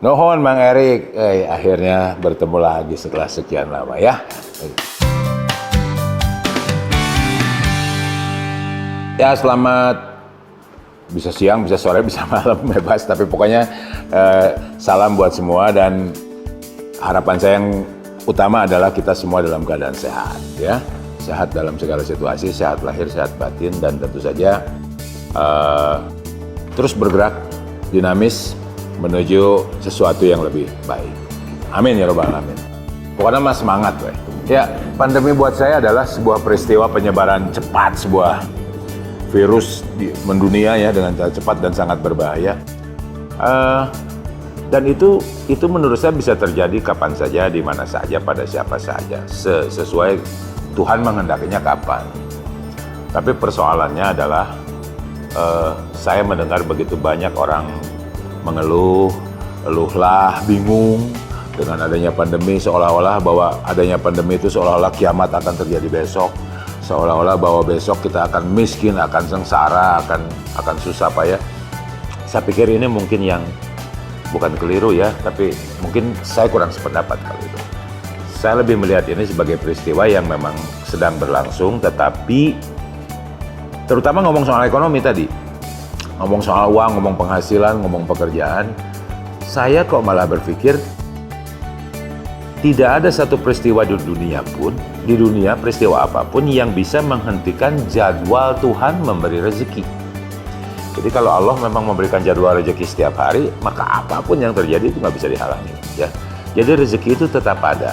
Nuhun Mang Erik, akhirnya bertemu lagi setelah sekian lama ya. Ya selamat, bisa siang, bisa sore, bisa malam, bebas. Tapi pokoknya salam buat semua dan harapan saya yang utama adalah kita semua dalam keadaan sehat ya. Sehat dalam segala situasi, sehat lahir, sehat batin dan tentu saja terus bergerak dinamis menuju sesuatu yang lebih baik. Amin ya robbal alamin. Pokoknya mas semangat weh. Ya, pandemi buat saya adalah sebuah peristiwa penyebaran cepat sebuah virus mendunia ya dengan cara cepat dan sangat berbahaya. Dan itu menurut saya bisa terjadi kapan saja, di mana saja, pada siapa saja, sesuai Tuhan menghendakinya kapan. Tapi persoalannya adalah saya mendengar begitu banyak orang mengeluh, eluhlah, bingung dengan adanya pandemi, seolah-olah bahwa adanya pandemi itu seolah-olah kiamat akan terjadi besok, seolah-olah bahwa besok kita akan miskin, akan sengsara, akan susah payah. Saya pikir ini mungkin yang bukan keliru ya, tapi mungkin saya kurang sependapat kali itu. Saya lebih melihat ini sebagai peristiwa yang memang sedang berlangsung, tetapi terutama ngomong soal ekonomi tadi, ngomong soal uang, ngomong penghasilan, ngomong pekerjaan, saya kok malah berpikir tidak ada satu peristiwa di dunia peristiwa apapun yang bisa menghentikan jadwal Tuhan memberi rezeki. Jadi kalau Allah memang memberikan jadwal rezeki setiap hari, maka apapun yang terjadi itu nggak bisa dihalangi. Ya. Jadi rezeki itu tetap ada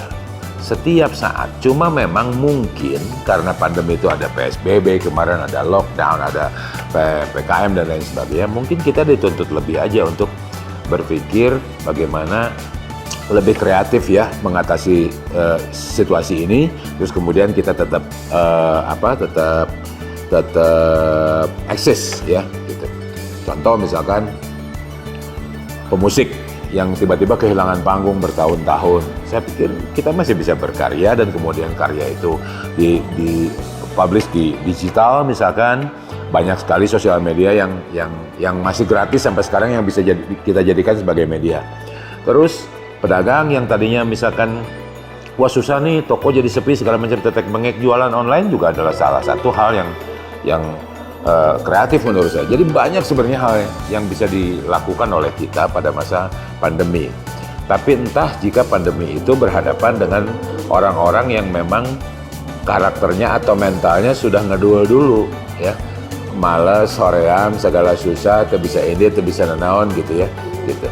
setiap saat. Cuma memang mungkin karena pandemi itu ada PSBB, kemarin ada lockdown, ada PPKM dan lain sebagainya, mungkin kita dituntut lebih aja untuk berpikir bagaimana lebih kreatif ya mengatasi situasi ini. Terus kemudian kita tetap eksis ya gitu. Contoh misalkan pemusik yang tiba-tiba kehilangan panggung bertahun-tahun, saya pikir kita masih bisa berkarya dan kemudian karya itu di-publish di digital misalkan. Banyak sekali sosial media yang masih gratis sampai sekarang yang bisa kita jadikan sebagai media. Terus pedagang yang tadinya misalkan wah susah nih toko jadi sepi segala macam tetek bengek, jualan online juga adalah salah satu hal yang kreatif menurut saya. Jadi banyak sebenarnya hal yang bisa dilakukan oleh kita pada masa pandemi. Tapi entah jika pandemi itu berhadapan dengan orang-orang yang memang karakternya atau mentalnya sudah ngedul dulu ya. Males, hoream, segala susah, bisa ini, bisa nenaon gitu ya. Gitu.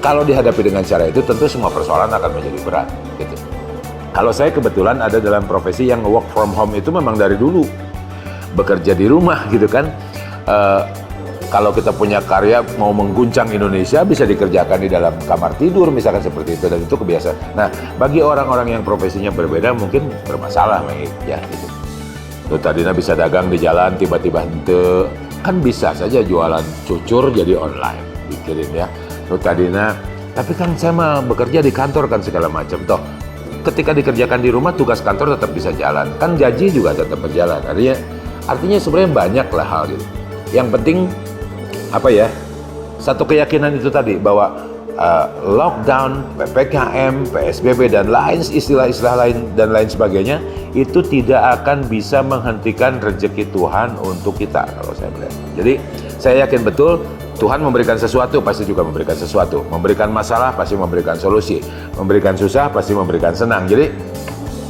Kalau dihadapi dengan cara itu tentu semua persoalan akan menjadi berat gitu. Kalau saya kebetulan ada dalam profesi yang work from home itu memang dari dulu. Bekerja di rumah gitu kan. Kalau kita punya karya mau mengguncang Indonesia bisa dikerjakan di dalam kamar tidur misalkan seperti itu, dan itu kebiasaan. Nah, bagi orang-orang yang profesinya berbeda mungkin bermasalah ya gitu. Tuh tadinya bisa dagang di jalan tiba-tiba hente, kan bisa saja jualan cucur jadi online dikirim ya. Tuh tadinya, tapi kan saya mah bekerja di kantor kan segala macam toh. Ketika dikerjakan di rumah tugas kantor tetap bisa jalan, kan gaji juga tetap berjalan. Artinya sebenarnya banyak lah hal gitu. Yang penting apa ya? Satu keyakinan itu tadi bahwa lockdown, PPKM, PSBB dan lain istilah-istilah lain dan lain sebagainya itu tidak akan bisa menghentikan rezeki Tuhan untuk kita kalau saya melihat. Jadi saya yakin betul Tuhan memberikan sesuatu pasti juga memberikan sesuatu, memberikan masalah pasti memberikan solusi, memberikan susah pasti memberikan senang. Jadi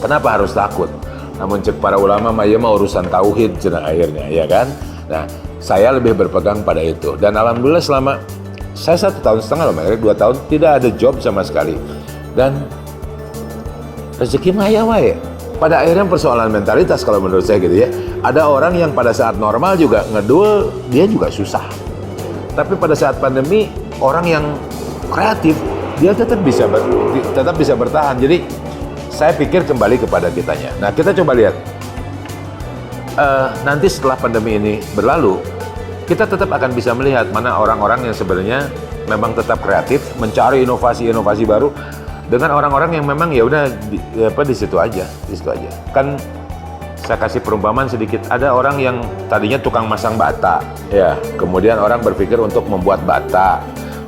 kenapa harus takut? Namun cek para ulama mah urusan tauhid cenah akhirnya ya kan. Nah, saya lebih berpegang pada itu dan alhamdulillah selama saya 1,5 tahun loh, 2 tahun tidak ada job sama sekali dan rezeki mah ya wae. Pada akhirnya persoalan mentalitas kalau menurut saya gitu ya. Ada orang yang pada saat normal juga ngedul, dia juga susah. Tapi pada saat pandemi orang yang kreatif dia tetap bisa bertahan. Jadi saya pikir kembali kepada kitanya. Nah kita coba lihat nanti setelah pandemi ini berlalu, kita tetap akan bisa melihat mana orang-orang yang sebenarnya memang tetap kreatif, mencari inovasi-inovasi baru, dengan orang-orang yang memang ya udah di situ aja. Kan saya kasih perumpamaan sedikit. Ada orang yang tadinya tukang masang bata, ya, kemudian orang berpikir untuk membuat bata,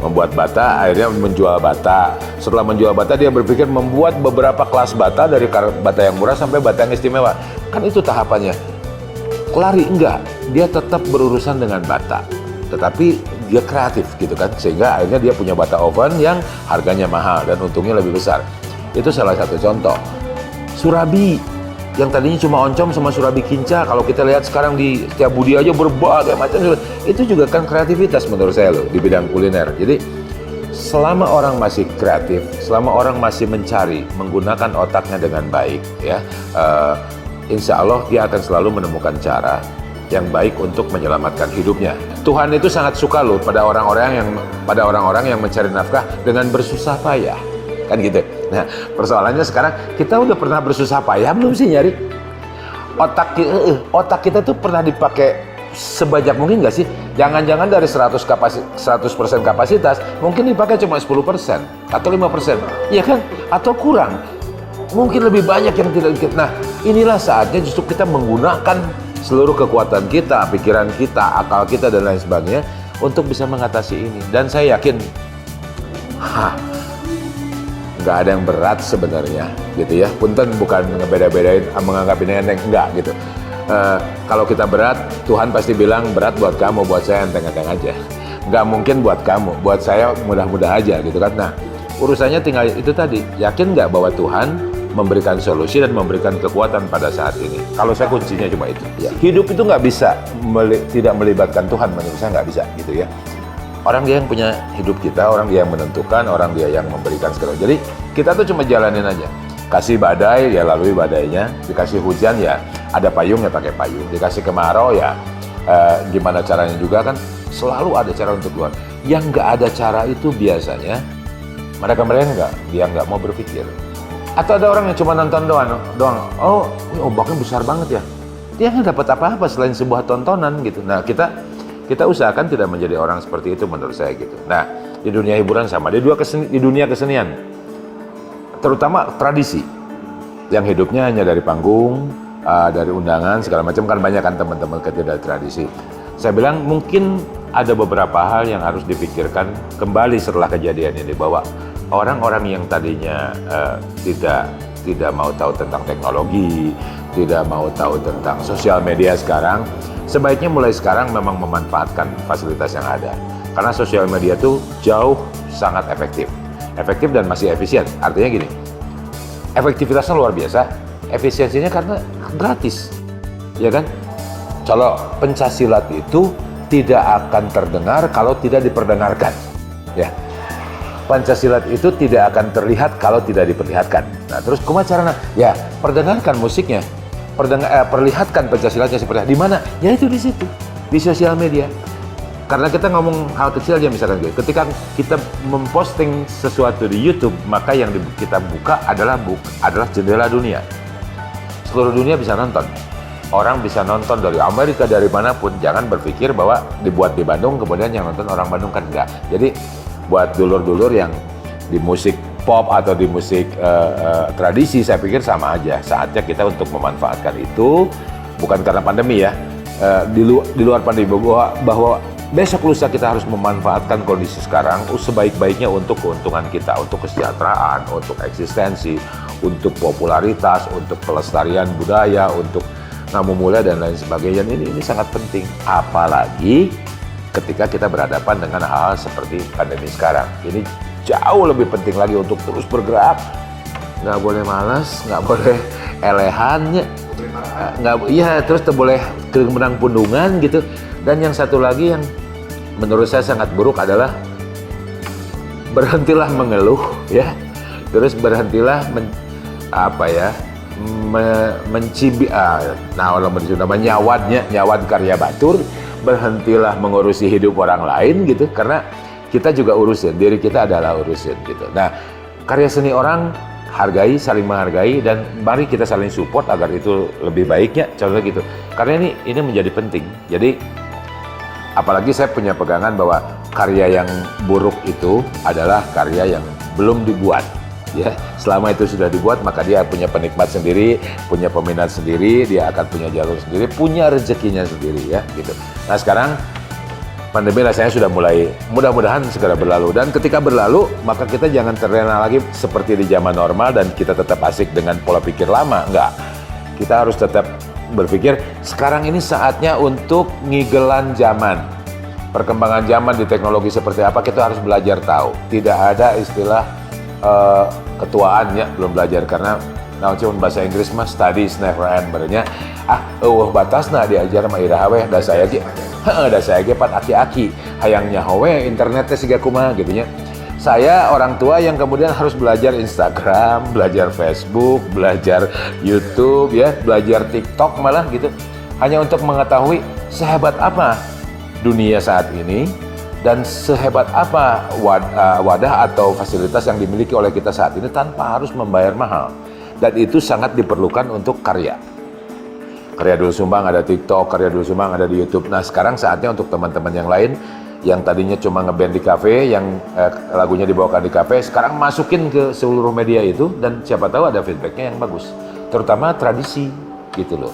membuat bata, akhirnya menjual bata. Setelah menjual bata, dia berpikir membuat beberapa kelas bata, dari bata yang murah sampai bata yang istimewa. Kan itu tahapannya. Lari enggak, dia tetap berurusan dengan bata, tetapi dia kreatif gitu kan, sehingga akhirnya dia punya bata oven yang harganya mahal dan untungnya lebih besar. Itu salah satu contoh. Surabi yang tadinya cuma oncom sama surabi kinca, kalau kita lihat sekarang di Setiabudi aja berbagai macam, itu juga kan kreativitas menurut saya loh di bidang kuliner. Jadi selama orang masih kreatif, selama orang masih mencari menggunakan otaknya dengan baik, ya, insya Allah dia akan selalu menemukan cara yang baik untuk menyelamatkan hidupnya. Tuhan itu sangat suka loh pada orang-orang yang mencari nafkah dengan bersusah payah, kan gitu. Nah, persoalannya sekarang kita udah pernah bersusah payah belum sih nyari? Otak kita tuh pernah dipakai sebanyak mungkin nggak sih? Jangan-jangan dari 100% kapasitas mungkin dipakai cuma 10% atau 5%, ya kan? Atau kurang. Mungkin lebih banyak yang tidak dikit. Nah, inilah saatnya justru kita menggunakan seluruh kekuatan kita, pikiran kita, akal kita, dan lain sebagainya untuk bisa mengatasi ini. Dan saya yakin, nggak ada yang berat sebenarnya, gitu ya. Punten bukan ngebeda-bedain, menganggap ini enteng, enggak gitu. Kalau kita berat, Tuhan pasti bilang berat buat kamu, buat saya enteng-enteng aja. Nggak mungkin buat kamu, buat saya mudah-mudah aja gitu kan. Nah, urusannya tinggal itu tadi, yakin nggak bahwa Tuhan memberikan solusi dan memberikan kekuatan pada saat ini. Kalau saya kuncinya cuma itu. Ya. Hidup itu nggak bisa tidak melibatkan Tuhan, menurut saya nggak bisa gitu ya. Orang dia yang punya hidup kita, orang dia yang menentukan, orang dia yang memberikan segala. Jadi kita tuh cuma jalanin aja. Kasih badai ya lalui badainya, dikasih hujan ya ada payung ya pakai payung, dikasih kemarau ya gimana caranya juga kan selalu ada cara untuk keluar. Yang nggak ada cara itu biasanya mereka dia nggak mau berpikir. Atau ada orang yang cuma nonton doang. Oh, ini ombaknya besar banget ya. Dia nggak dapat apa-apa selain sebuah tontonan gitu. Nah, kita usahakan tidak menjadi orang seperti itu menurut saya gitu. Nah, di dunia hiburan sama, di dunia kesenian, terutama tradisi, yang hidupnya hanya dari panggung, dari undangan segala macam, kan banyak kan teman-teman kerja dari tradisi. Saya bilang mungkin ada beberapa hal yang harus dipikirkan kembali setelah kejadian ini, bahwa orang-orang yang tadinya tidak mau tahu tentang teknologi, tidak mau tahu tentang sosial media sekarang, sebaiknya mulai sekarang memang memanfaatkan fasilitas yang ada. Karena sosial media itu jauh sangat efektif dan masih efisien. Artinya gini, efektivitasnya luar biasa, efisiensinya karena gratis, ya kan? Kalau pencaksilat itu tidak akan terdengar kalau tidak diperdengarkan, ya. Pancasilat itu tidak akan terlihat kalau tidak diperlihatkan. Nah, terus kumaha carana? Ya, perdengarkan musiknya. Perlihatkan Pancasilatnya seperti apa. Di mana? Ya itu di situ, di sosial media. Karena kita ngomong hal kecil aja misalkan gitu. Ketika kita memposting sesuatu di YouTube, maka yang kita buka adalah jendela dunia. Seluruh dunia bisa nonton. Orang bisa nonton dari Amerika, dari manapun. Jangan berpikir bahwa dibuat di Bandung, kemudian yang nonton orang Bandung, kan enggak. Jadi buat dulur-dulur yang di musik pop atau di musik tradisi, saya pikir sama aja. Saatnya kita untuk memanfaatkan itu, bukan karena pandemi ya, di luar pandemi, bahwa besok lusa kita harus memanfaatkan kondisi sekarang sebaik-baiknya untuk keuntungan kita, untuk kesejahteraan, untuk eksistensi, untuk popularitas, untuk pelestarian budaya, untuk ngamu-mulia dan lain sebagainya. Ini sangat penting, apalagi ketika kita berhadapan dengan hal seperti pandemi sekarang. Ini jauh lebih penting lagi untuk terus bergerak. Nggak boleh malas, nggak boleh elehannya, terus tak boleh menang pundungan gitu. Dan yang satu lagi yang menurut saya sangat buruk adalah berhentilah mengeluh, ya. Terus berhentilah nyawad karya batur. Berhentilah mengurusi hidup orang lain gitu, karena kita juga urusin, diri kita adalah urusin gitu. Nah, karya seni orang hargai, saling menghargai, dan mari kita saling support agar itu lebih baiknya, contohnya gitu. Karena ini menjadi penting. Jadi apalagi saya punya pegangan bahwa karya yang buruk itu adalah karya yang belum dibuat. Ya, selama itu sudah dibuat, maka dia punya penikmat sendiri, punya peminat sendiri, dia akan punya jalur sendiri, punya rezekinya sendiri, ya gitu. Nah, sekarang pandemi rasanya sudah mulai, mudah-mudahan segera berlalu. Dan ketika berlalu, maka kita jangan terlena lagi seperti di zaman normal dan kita tetap asik dengan pola pikir lama. Enggak. Kita harus tetap berpikir, sekarang ini saatnya untuk ngigelan zaman. Perkembangan zaman di teknologi seperti apa, kita harus belajar tahu. Tidak ada istilah ketuaan ya, belum belajar. Karena cuma bahasa Inggris mah studies never end. Berarti batasna diajar mah iraha we, da saya ge. Da saya ge pat aki-aki, hayang nyaho we internetnya siga kumaha gitu nya. Saya orang tua yang kemudian harus belajar Instagram, belajar Facebook, belajar YouTube ya, belajar TikTok malah gitu. Hanya untuk mengetahui sehebat apa dunia saat ini dan sehebat apa wadah atau fasilitas yang dimiliki oleh kita saat ini tanpa harus membayar mahal. Dan itu sangat diperlukan untuk karya. Karya Dul Sumbang ada TikTok, Karya Dul Sumbang ada di YouTube. Nah sekarang saatnya untuk teman-teman yang lain yang tadinya cuma ngeband di kafe, yang lagunya dibawakan di kafe, sekarang masukin ke seluruh media itu dan siapa tahu ada feedbacknya yang bagus. Terutama tradisi gitu loh.